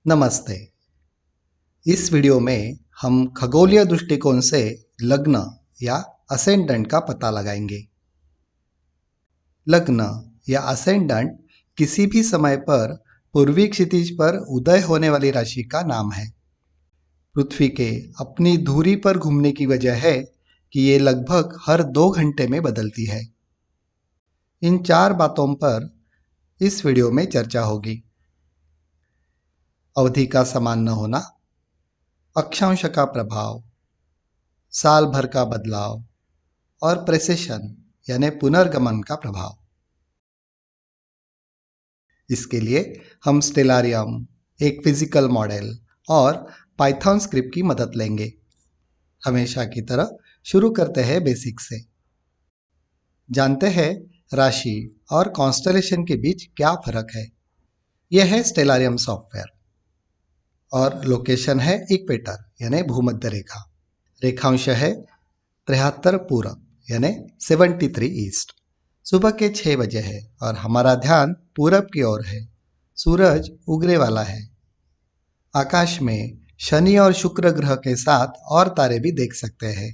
नमस्ते। इस वीडियो में हम खगोलीय दृष्टिकोण से लग्न या असेंडेंट का पता लगाएंगे। लग्न या असेंडेंट किसी भी समय पर पूर्वी क्षितिज पर उदय होने वाली राशि का नाम है। पृथ्वी के अपनी धुरी पर घूमने की वजह है कि ये लगभग हर 2 घंटे में बदलती है। इन 4 बातों पर इस वीडियो में चर्चा होगी। अवधि का समान न होना, अक्षांश का प्रभाव, साल भर का बदलाव और प्रेसेशन यानी पुनर्गमन का प्रभाव। इसके लिए हम स्टेलारियम, एक फिजिकल मॉडल और पाइथन स्क्रिप्ट की मदद लेंगे। हमेशा की तरह शुरू करते हैं बेसिक से। जानते हैं राशि और कॉन्स्टलेशन के बीच क्या फर्क है। यह है स्टेलारियम सॉफ्टवेयर और लोकेशन है इक्वेटर यानी भूमध्य रेखा। रेखांश है 73 पूरब यानी 73 ईस्ट। सुबह के 6 बजे है और हमारा ध्यान पूरब की ओर है। सूरज उगने वाला है। आकाश में शनि और शुक्र ग्रह के साथ और तारे भी देख सकते हैं।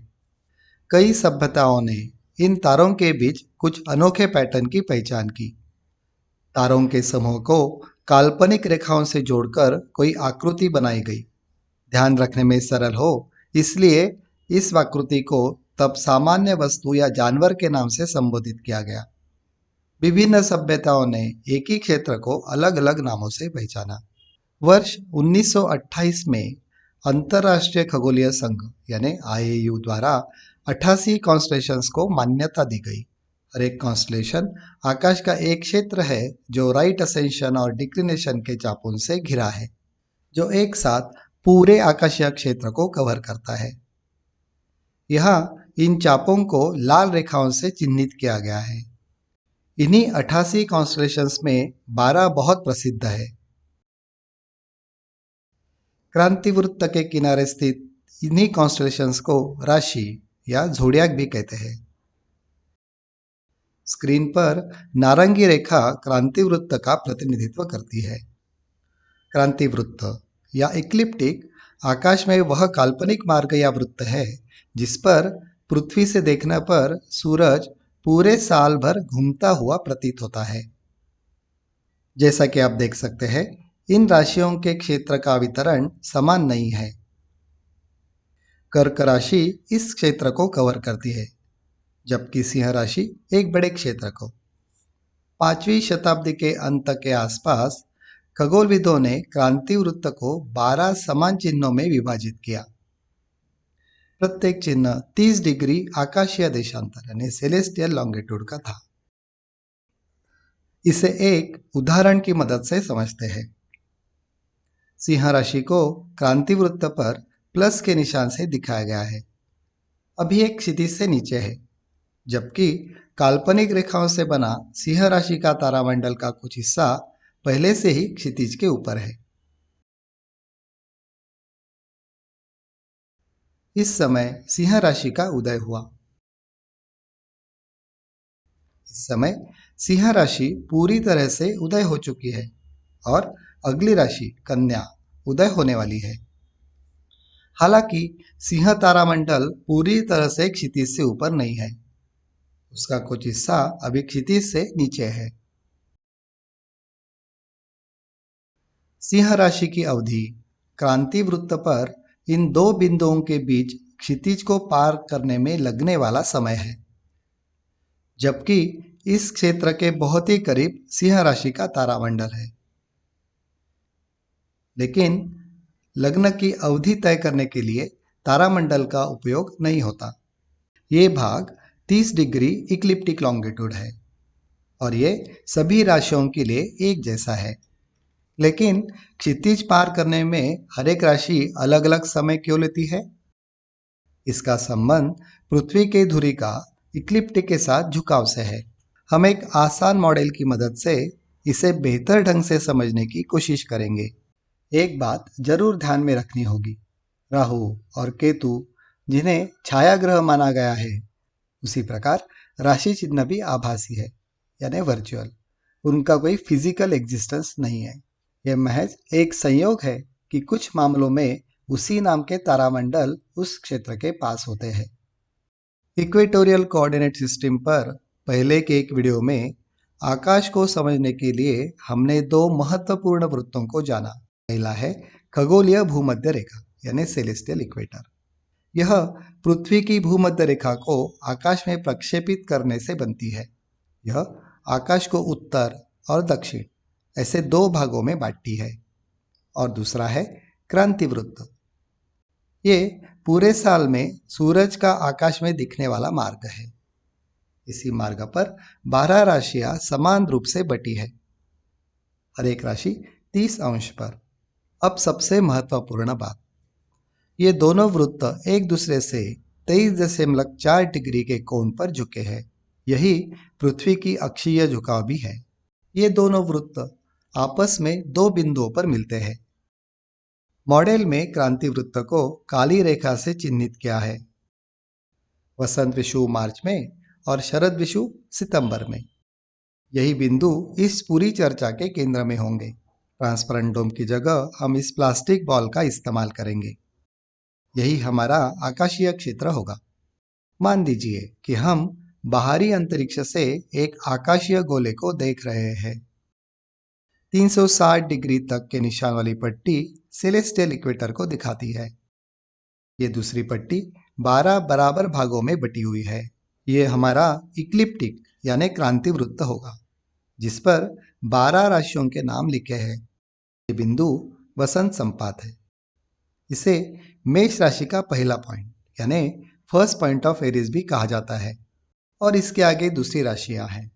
कई सभ्यताओं ने इन तारों के बीच कुछ अनोखे पैटर्न की पहचान की। तारों के समूह को काल्पनिक रेखाओं से जोड़कर कोई आकृति बनाई गई। ध्यान रखने में सरल हो इसलिए इस आकृति को तब सामान्य वस्तु या जानवर के नाम से संबोधित किया गया। विभिन्न सभ्यताओं ने एक ही क्षेत्र को अलग अलग नामों से पहचाना। वर्ष 1928 में अंतर्राष्ट्रीय खगोलीय संघ यानी आईएयू द्वारा 88 कॉन्स्टलेशंस को मान्यता दी गई। हर एक कॉन्स्टलेशन आकाश का एक क्षेत्र है जो राइट असेंशन और डिक्लिनेशन के चापों से घिरा है, जो एक साथ पूरे आकाशीय क्षेत्र को कवर करता है। यहाँ इन चापों को लाल रेखाओं से चिन्हित किया गया है। इन्हीं 88 कॉन्स्टलेशंस में 12 बहुत प्रसिद्ध है। क्रांति वृत्त के किनारे स्थित इन्हीं कॉन्स्टलेशंस को राशि या ज़ोडियाक भी कहते हैं। स्क्रीन पर नारंगी रेखा क्रांति वृत्त का प्रतिनिधित्व करती है। क्रांति वृत्त या इक्लिप्टिक आकाश में वह काल्पनिक मार्ग या वृत्त है जिस पर पृथ्वी से देखने पर सूरज पूरे साल भर घूमता हुआ प्रतीत होता है। जैसा कि आप देख सकते हैं, इन राशियों के क्षेत्र का वितरण समान नहीं है। कर्क राशि इस क्षेत्र को कवर करती है, जबकि सिंह राशि एक बड़े क्षेत्र को। 5वीं शताब्दी के अंत के आसपास खगोलविदों ने क्रांति वृत्त को 12 समान चिन्हों में विभाजित किया। प्रत्येक चिन्ह 30 डिग्री आकाशीय देशांतर यानी सेलेस्टियल लॉन्गिट्यूड का था। इसे एक उदाहरण की मदद से समझते हैं। सिंह राशि को क्रांति वृत्त पर प्लस के निशान से दिखाया गया है। अभी एक क्षितिज से नीचे है, जबकि काल्पनिक रेखाओं से बना सिंह राशि का तारामंडल का कुछ हिस्सा पहले से ही क्षितिज के ऊपर है। इस समय सिंह राशि का उदय हुआ। इस समय सिंह राशि पूरी तरह से उदय हो चुकी है और अगली राशि कन्या उदय होने वाली है। हालांकि सिंह तारामंडल पूरी तरह से क्षितिज से ऊपर नहीं है। उसका कुछ हिस्सा अभी क्षितिज से नीचे है। सिंह राशि की अवधि क्रांति वृत्त पर इन दो बिंदुओं के बीच क्षितिज को पार करने में लगने वाला समय है, जबकि इस क्षेत्र के बहुत ही करीब सिंह राशि का तारामंडल है। लेकिन लग्न की अवधि तय करने के लिए तारामंडल का उपयोग नहीं होता। ये भाग 30 डिग्री इक्लिप्टिक लॉन्गिट्यूड है और ये सभी राशियों के लिए एक जैसा है। लेकिन क्षितिज पार करने में हर एक राशि अलग अलग समय क्यों लेती है? इसका संबंध पृथ्वी के धुरी का इक्लिप्टिक के साथ झुकाव से है। हम एक आसान मॉडल की मदद से इसे बेहतर ढंग से समझने की कोशिश करेंगे। एक बात जरूर ध्यान में रखनी होगी, राहु और केतु जिन्हें छाया ग्रह माना गया है, उसी प्रकार राशि चिन्ह भी आभासी है यानी वर्चुअल। उनका कोई फिजिकल एग्जिस्टेंस नहीं है। यह महज एक संयोग है कि कुछ मामलों में उसी नाम के तारामंडल उस क्षेत्र के पास होते हैं। इक्वेटोरियल कोऑर्डिनेट सिस्टम पर पहले के एक वीडियो में आकाश को समझने के लिए हमने दो महत्वपूर्ण वृत्तों को जाना। पहला है खगोलीय भूमध्य रेखा यानी सेलेस्टियल इक्वेटर। यह पृथ्वी की भूमध्य रेखा को आकाश में प्रक्षेपित करने से बनती है। यह आकाश को उत्तर और दक्षिण ऐसे दो भागों में बांटती है। और दूसरा है क्रांति वृत्त। ये पूरे साल में सूरज का आकाश में दिखने वाला मार्ग है। इसी मार्ग पर 12 राशियां समान रूप से बटी है, हर एक राशि 30 अंश पर। अब सबसे महत्वपूर्ण बात, ये दोनों वृत्त एक दूसरे से 23.4 डिग्री के कोण पर झुके हैं। यही पृथ्वी की अक्षीय झुकाव भी है। ये दोनों वृत्त आपस में दो बिंदुओं पर मिलते हैं। मॉडल में क्रांति वृत्त को काली रेखा से चिन्हित किया है। वसंत विषुव मार्च में और शरद विषुव सितंबर में। यही बिंदु इस पूरी चर्चा के केंद्र में होंगे। ट्रांसपेरेंट डोम की जगह हम इस प्लास्टिक बॉल का इस्तेमाल करेंगे। यही हमारा आकाशीय क्षेत्र होगा। मान लीजिए कि हम बाहरी अंतरिक्ष से एक आकाशीय गोले को देख रहे हैं। 360 डिग्री तक के निशान वाली पट्टी सेलेस्टियल इक्वेटर को दिखाती है। ये दूसरी पट्टी 12 बराबर भागों में बटी हुई है। ये हमारा इक्लिप्टिक यानी क्रांति वृत्त होगा, जिस पर 12 राशियों के नाम लिखे हैं। ये बिंदु वसंत संपात है। इसे मेष राशि का पहला पॉइंट यानी फर्स्ट पॉइंट ऑफ एरीज भी कहा जाता है। और इसके आगे दूसरी राशियां हैं।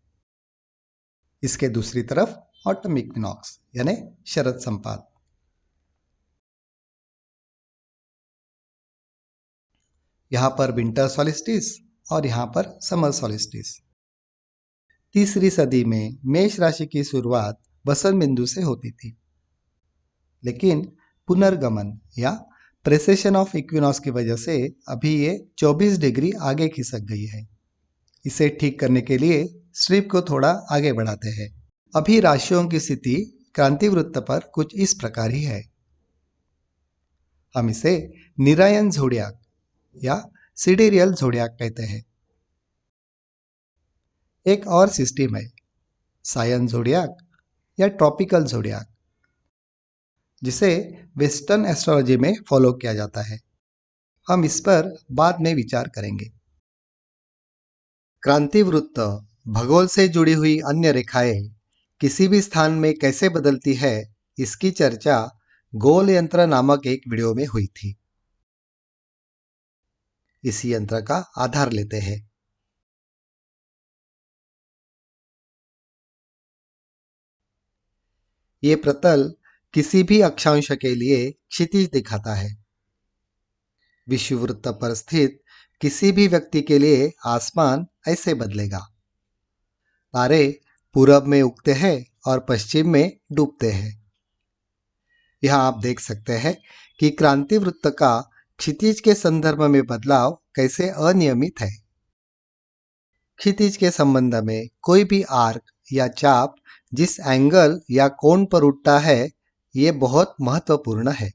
इसके दूसरी तरफ ऑटम इक्विनॉक्स यानी शरद संपात। यहां पर विंटर सॉलिस्टिस और यहां पर समर सॉलिस्टिस। तीसरी सदी में मेष राशि की शुरुआत वसंत बिंदु से होती थी, लेकिन पुनर्गमन या प्रेसेशन ऑफ इक्विनॉक्स की वजह से अभी ये 24 डिग्री आगे खिसक गई है। इसे ठीक करने के लिए स्ट्रिप को थोड़ा आगे बढ़ाते हैं। अभी राशियों की स्थिति क्रांति वृत्त पर कुछ इस प्रकार ही है। हम इसे निरायन ज़ोडियाक या सिडेरियल ज़ोडियाक कहते हैं। एक और सिस्टम है सायन ज़ोडियाक या ट्रॉपिकल ज़ोडियाक, जिसे वेस्टर्न एस्ट्रोलॉजी में फॉलो किया जाता है। हम इस पर बाद में विचार करेंगे। क्रांति वृत्त भूगोल से जुड़ी हुई अन्य रेखाएं किसी भी स्थान में कैसे बदलती है, इसकी चर्चा गोल यंत्र नामक एक वीडियो में हुई थी। इसी यंत्र का आधार लेते हैं। ये प्रतल किसी भी अक्षांश के लिए क्षितिज दिखाता है। विषुववृत्त पर स्थित किसी भी व्यक्ति के लिए आसमान ऐसे बदलेगा। तारे पूरब में उगते हैं और पश्चिम में डूबते हैं। यहाँ आप देख सकते हैं कि क्रांति वृत्त का क्षितिज के संदर्भ में बदलाव कैसे अनियमित है। क्षितिज के संबंध में कोई भी आर्क या चाप जिस एंगल या कोण पर उठता है, ये बहुत महत्वपूर्ण है।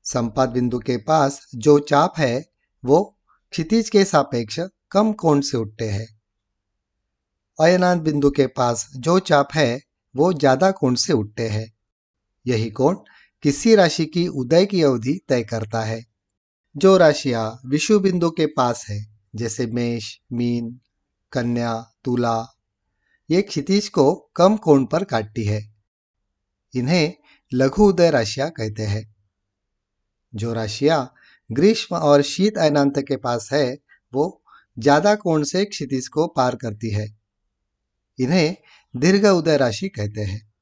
संपात बिंदु के पास जो चाप है वो क्षितिज के सापेक्ष कम कोण से उठते हैं। अयनांत बिंदु के पास जो चाप है वो ज्यादा कोण से उठते हैं। यही कोण किसी राशि की उदय की अवधि तय करता है। जो राशियां विषुव बिंदु के पास है, जैसे मेष, मीन, कन्या, तुला, ये क्षितिज को कम कोण पर काटती है। इन्हें लघु उदय राशियां कहते हैं। जो राशियां ग्रीष्म और शीत अयनांत के पास है, वो ज्यादा कोण से क्षितिज को पार करती है। इन्हें दीर्घ उदय राशि कहते हैं।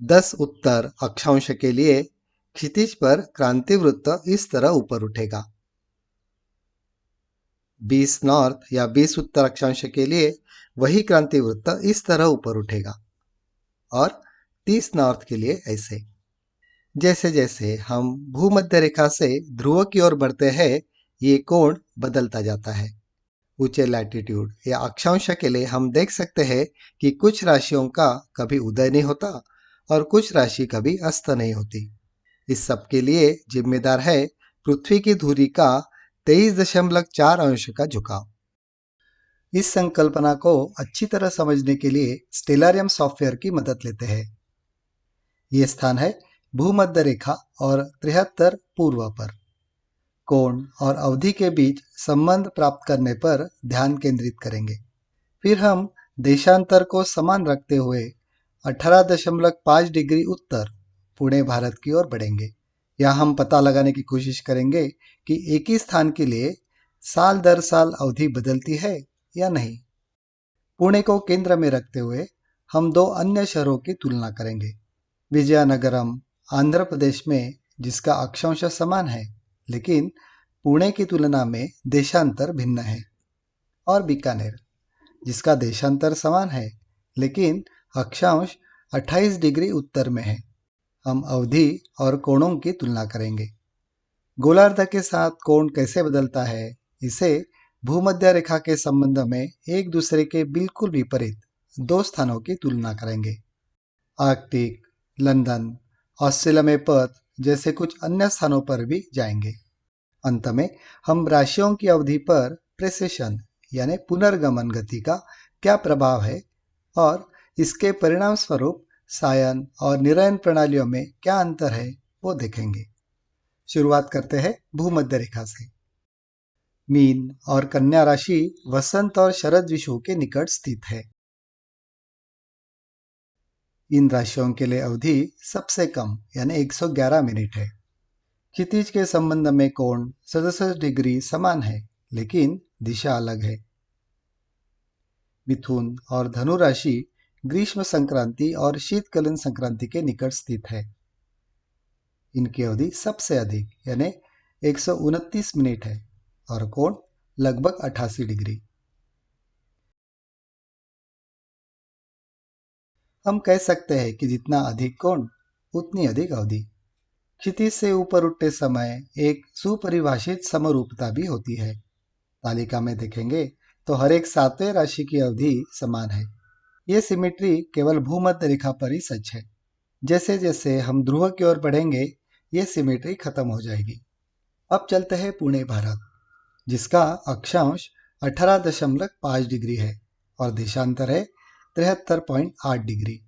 दस उत्तर अक्षांश के लिए क्षितिज पर क्रांति वृत्त इस तरह ऊपर उठेगा। 20 नॉर्थ या 20 उत्तर अक्षांश के लिए वही क्रांति वृत्त इस तरह ऊपर उठेगा और 30 नॉर्थ के लिए ऐसे। जैसे जैसे हम भूमध्य रेखा से ध्रुव की ओर बढ़ते हैं, ये कोण बदलता जाता है। ऊंचे लैटिट्यूड या अक्षांश के लिए हम देख सकते हैं कि कुछ राशियों का कभी उदय नहीं होता और कुछ राशि कभी अस्त नहीं होती। इस सब के लिए जिम्मेदार है पृथ्वी की धुरी का 23.4 अंश का झुकाव। इस संकल्पना को अच्छी तरह समझने के लिए स्टेलारियम सॉफ्टवेयर की मदद लेते हैं। ये स्थान है भूमध्य रेखा और 73 पूर्व पर। कोण और अवधि के बीच संबंध प्राप्त करने पर ध्यान केंद्रित करेंगे। फिर हम देशांतर को समान रखते हुए 18.5 डिग्री उत्तर पुणे भारत की ओर बढ़ेंगे। यहाँ हम पता लगाने की कोशिश करेंगे कि एक ही स्थान के लिए साल दर साल अवधि बदलती है या नहीं। पुणे को केंद्र में रखते हुए हम दो अन्य शहरों की तुलना करेंगे। विजयनगरम आंध्र प्रदेश में, जिसका अक्षांश समान है लेकिन पुणे की तुलना में देशांतर भिन्न है, और बीकानेर, जिसका देशांतर समान है लेकिन अक्षांश 28 डिग्री उत्तर में है। हम अवधि और कोणों की तुलना करेंगे। गोलार्ध के साथ कोण कैसे बदलता है, इसे भूमध्य रेखा के संबंध में एक दूसरे के बिल्कुल विपरीत दो स्थानों की तुलना करेंगे। आर्कटिक, लंदन, ऑस्ट्रेलिया में पर्थ जैसे कुछ अन्य स्थानों पर भी जाएंगे। अंत में हम राशियों की अवधि पर प्रेसेशन यानी पुनर्गमन गति का क्या प्रभाव है और इसके परिणाम स्वरूप सायन और निरयन प्रणालियों में क्या अंतर है वो देखेंगे। शुरुआत करते हैं भूमध्य रेखा से। मीन और कन्या राशि वसंत और शरद विषुव के निकट स्थित है। इन राशियों के लिए अवधि सबसे कम यानी 111 मिनट है। क्षितिज के संबंध में कोण 67 डिग्री समान है लेकिन दिशा अलग है। मिथुन और धनु राशि ग्रीष्म संक्रांति और शीतकालीन संक्रांति के निकट स्थित है। इनकी अवधि सबसे अधिक यानी 129 मिनट है और कोण लगभग 88 डिग्री। हम कह सकते हैं कि जितना अधिक कोण उतनी अधिक अवधि। क्षितिज से ऊपर उठते समय एक सुपरिभाषित समरूपता भी होती है। तालिका में देखेंगे तो हर एक 7वें राशि की अवधि समान है। ये सिमेट्री केवल भूमध्य रेखा पर ही सच है। जैसे जैसे हम ध्रुव की ओर बढ़ेंगे ये सिमेट्री खत्म हो जाएगी। अब चलते हैं पुणे भारत, जिसका अक्षांश 18.5 डिग्री है और देशांतर है 73.8 डिग्री।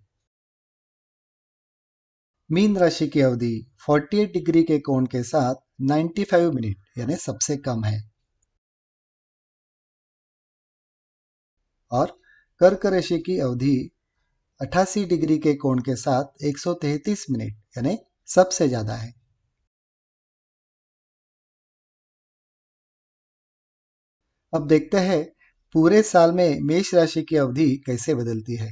मीन राशि की अवधि 48 डिग्री के कोण के साथ 95 मिनट यानी सबसे कम है और कर्क राशि की अवधि 88 डिग्री के कोण के साथ 133 मिनट यानी सबसे ज्यादा है। अब देखते हैं पूरे साल में मेष राशि की अवधि कैसे बदलती है।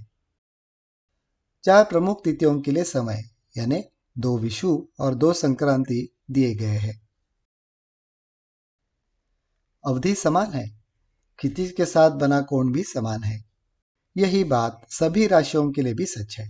4 प्रमुख तिथियों के लिए समय यानी 2 विषु और 2 संक्रांति दिए गए हैं। अवधि समान है, क्षितिज के साथ बना कोण भी समान है। यही बात सभी राशियों के लिए भी सच है।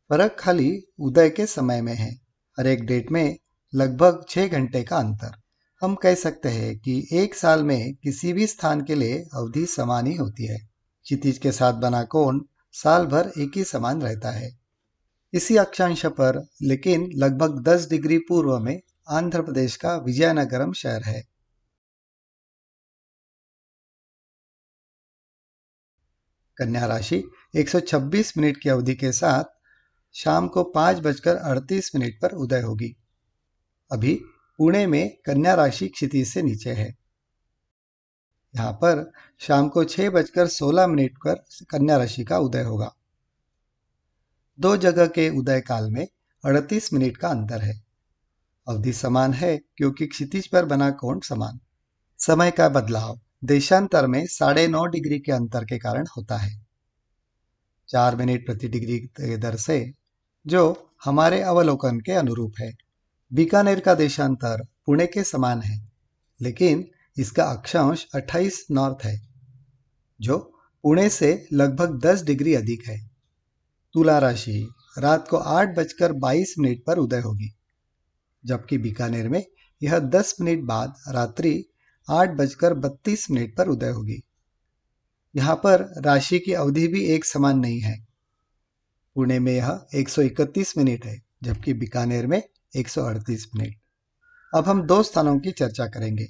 फर्क खाली उदय के समय में है। हर एक डेट में लगभग 6 घंटे का अंतर। हम कह सकते हैं कि एक साल में किसी भी स्थान के लिए अवधि समान ही होती है। क्षितिज के साथ बना कोण साल भर एक ही समान रहता है। इसी अक्षांश पर लेकिन लगभग 10 डिग्री पूर्व में आंध्र प्रदेश का विजयनगरम शहर है। कन्या राशि 126 मिनट की अवधि के साथ शाम को 5:38 पर उदय होगी। अभी पुणे में कन्या राशि क्षितिज से नीचे है। यहाँ पर शाम को 6:16 पर कन्या राशि का उदय होगा। दो जगह के उदय काल में 38 मिनट का अंतर है। अवधि समान है क्योंकि क्षितिज पर बना कोण समान। समय का बदलाव देशांतर में 9.5 डिग्री के अंतर के कारण होता है, 4 मिनट प्रति डिग्री की दर से, जो हमारे अवलोकन के अनुरूप है। बीकानेर का देशांतर पुणे के समान है लेकिन इसका अक्षांश 28 नॉर्थ है, जो पुणे से लगभग 10 डिग्री अधिक है। तुला राशि रात को 8:22 पर उदय होगी, जबकि बीकानेर में यह 10 मिनट बाद रात्रि 8:32 पर उदय होगी। यहाँ पर राशि की अवधि भी एक समान नहीं है। पुणे में यह 131 मिनट है, जबकि बीकानेर में 138 मिनट। अब हम दो स्थानों की चर्चा करेंगे,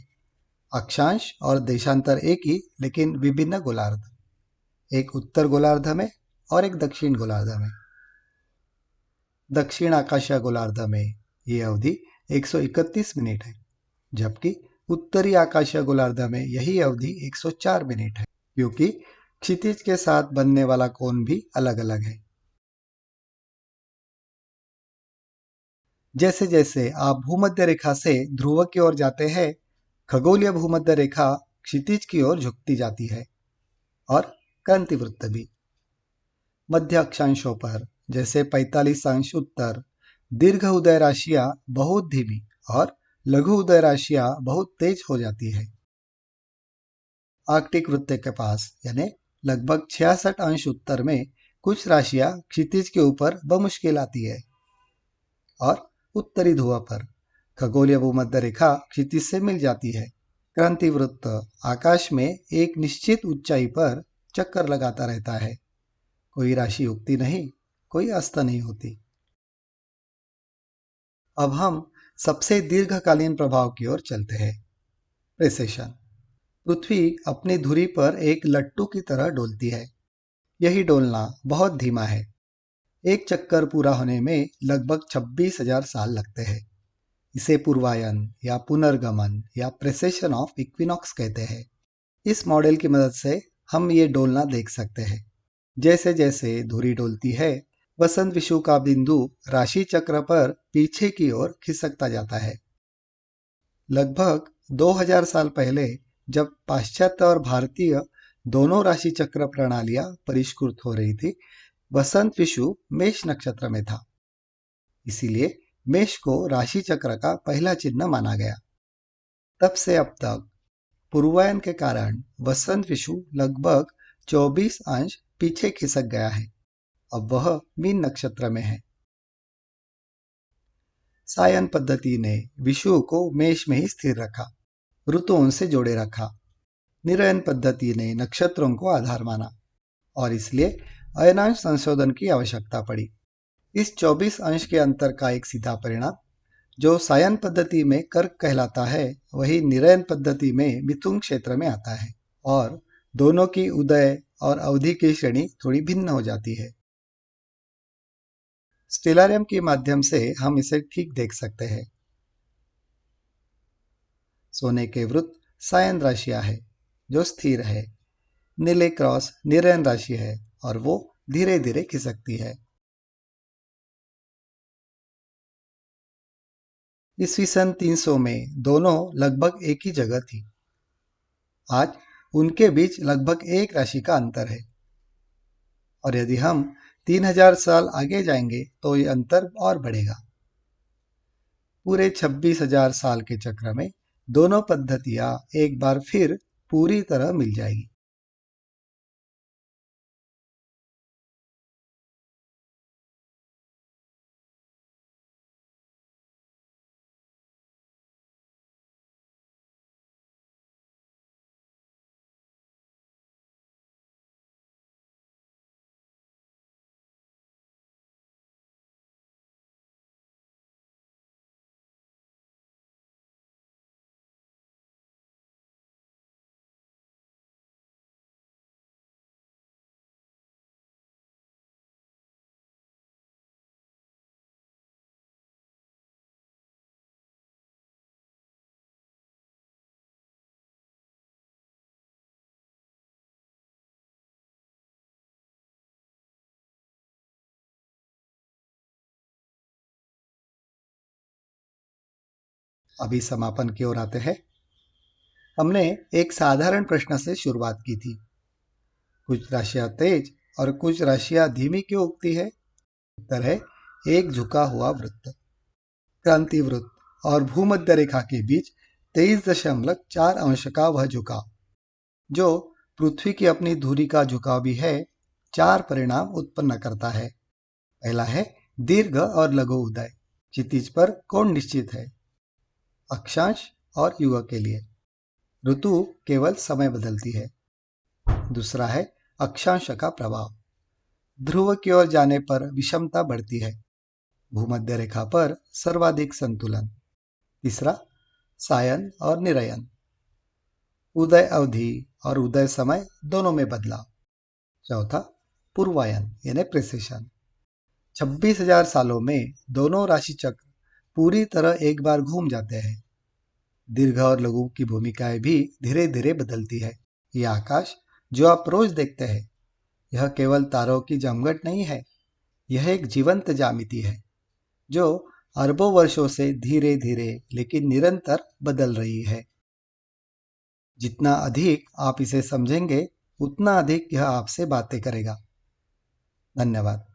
अक्षांश और देशांतर एक ही लेकिन विभिन्न गोलार्ध, एक उत्तर गोलार्ध में और एक दक्षिण गोलार्ध में। दक्षिण आकाशीय गोलार्ध में ये अवधि 131 मिनट है, जबकि उत्तरी आकाशीय गोलार्ध में यही अवधि 104 मिनट है, क्योंकि क्षितिज के साथ बनने वाला कोण भी अलग अलग है। जैसे जैसे आप भूमध्य रेखा से ध्रुव की ओर जाते हैं, खगोलीय भूमध्य रेखा क्षितिज की ओर झुकती जाती है, और क्रांति वृत्त भी। मध्य अक्षांशों पर जैसे 45 अंश उत्तर, दीर्घ उदय राशियां बहुत धीमी और लघु उदय राशियां बहुत तेज हो जाती है। आर्कटिक वृत्त के पास यानी लगभग 66 अंश उत्तर में कुछ राशियां क्षितिज के ऊपर बमुश्किल आती है, और उत्तरी ध्रुव पर खगोलीय भूमध्य रेखा क्षितिज से मिल जाती है। क्रांति वृत्त आकाश में एक निश्चित ऊंचाई पर चक्कर लगाता रहता है, कोई राशि उगती नहीं, कोई अस्त नहीं होती। अब हम सबसे दीर्घकालीन प्रभाव की ओर चलते हैं, प्रेसेशन। पृथ्वी अपनी धुरी पर एक लट्टू की तरह डोलती है। यही डोलना बहुत धीमा है। एक चक्कर पूरा होने में लगभग 26,000 साल लगते हैं। इसे पूर्वायन या पुनर्गमन या प्रेसेशन ऑफ इक्विनॉक्स कहते हैं। इस मॉडल की मदद से हम ये डोलना देख सकते हैं। जैसे जैसे धुरी डोलती है, वसंत विषुव का बिंदु राशि चक्र पर पीछे की ओर खिसकता जाता है। लगभग 2000 साल पहले जब पाश्चात्य और भारतीय दोनों राशि चक्र प्रणालियां परिष्कृत हो रही थी, वसंत विषुव मेष नक्षत्र में था। इसीलिए मेष को राशि चक्र का पहला चिन्ह माना गया। तब से अब तक पूर्वायन के कारण वसंत विषुव लगभग 24 अंश पीछे खिसक गया है। अब वह मीन नक्षत्र में है। सायन पद्धति ने विषुव को मेष में ही स्थिर रखा, ऋतुओं से जोड़े रखा। निरयन पद्धति ने नक्षत्रों को आधार माना, और इसलिए अयनांश संशोधन की आवश्यकता पड़ी। इस 24 अंश के अंतर का एक सीधा परिणाम, जो सायन पद्धति में कर्क कहलाता है, वही निरयन पद्धति में मिथुन क्षेत्र में आता है, और दोनों की उदय और अवधि की श्रेणी थोड़ी भिन्न हो जाती है। स्टेलारियम के माध्यम से हम इसे ठीक देख सकते हैं। सोने के वृत्त सायन राशियां है, जो स्थिर है। नीले क्रॉस निरयन राशि है, और वो धीरे धीरे खिसकती है। ईस्वी सन 300 में दोनों लगभग एक ही जगह थी। आज उनके बीच लगभग एक राशि का अंतर है, और यदि हम 3000 साल आगे जाएंगे तो ये अंतर और बढ़ेगा। पूरे 26,000 साल के चक्र में दोनों पद्धतियां एक बार फिर पूरी तरह मिल जाएगी। अभी समापन की ओर आते हैं। हमने एक साधारण प्रश्न से शुरुआत की थी, कुछ राशियां तेज और कुछ राशियां धीमी क्यों उगती है? उत्तर है एक झुका हुआ वृत्त। क्रांति वृत्त और भूमध्य रेखा के बीच 23.4 अंश का वह झुकाव, जो पृथ्वी की अपनी धुरी का झुकाव भी है, चार परिणाम उत्पन्न करता है। पहला है दीर्घ और लघु उदय। क्षितिज पर कोण निश्चित है। अक्षांश और युग के लिए ऋतु केवल समय बदलती है। दूसरा है अक्षांश का प्रभाव। ध्रुव की ओर जाने पर विषमता बढ़ती है। भूमध्य रेखा पर सर्वाधिक संतुलन। तीसरा सायन और निरयन। उदय अवधि और उदय समय दोनों में बदलाव। चौथा पूर्वायन यानी प्रेसेशन। 26,000 सालों में दोनों राशि चक्र पूरी तरह एक बार घूम जाते हैं। दीर्घ और लघु की भूमिकाएं भी धीरे धीरे बदलती है। यह आकाश जो आप रोज देखते हैं, यह केवल तारों की जमघट नहीं है, यह एक जीवंत ज्यामिति है जो अरबों वर्षों से धीरे धीरे लेकिन निरंतर बदल रही है। जितना अधिक आप इसे समझेंगे, उतना अधिक यह आपसे बातें करेगा। धन्यवाद।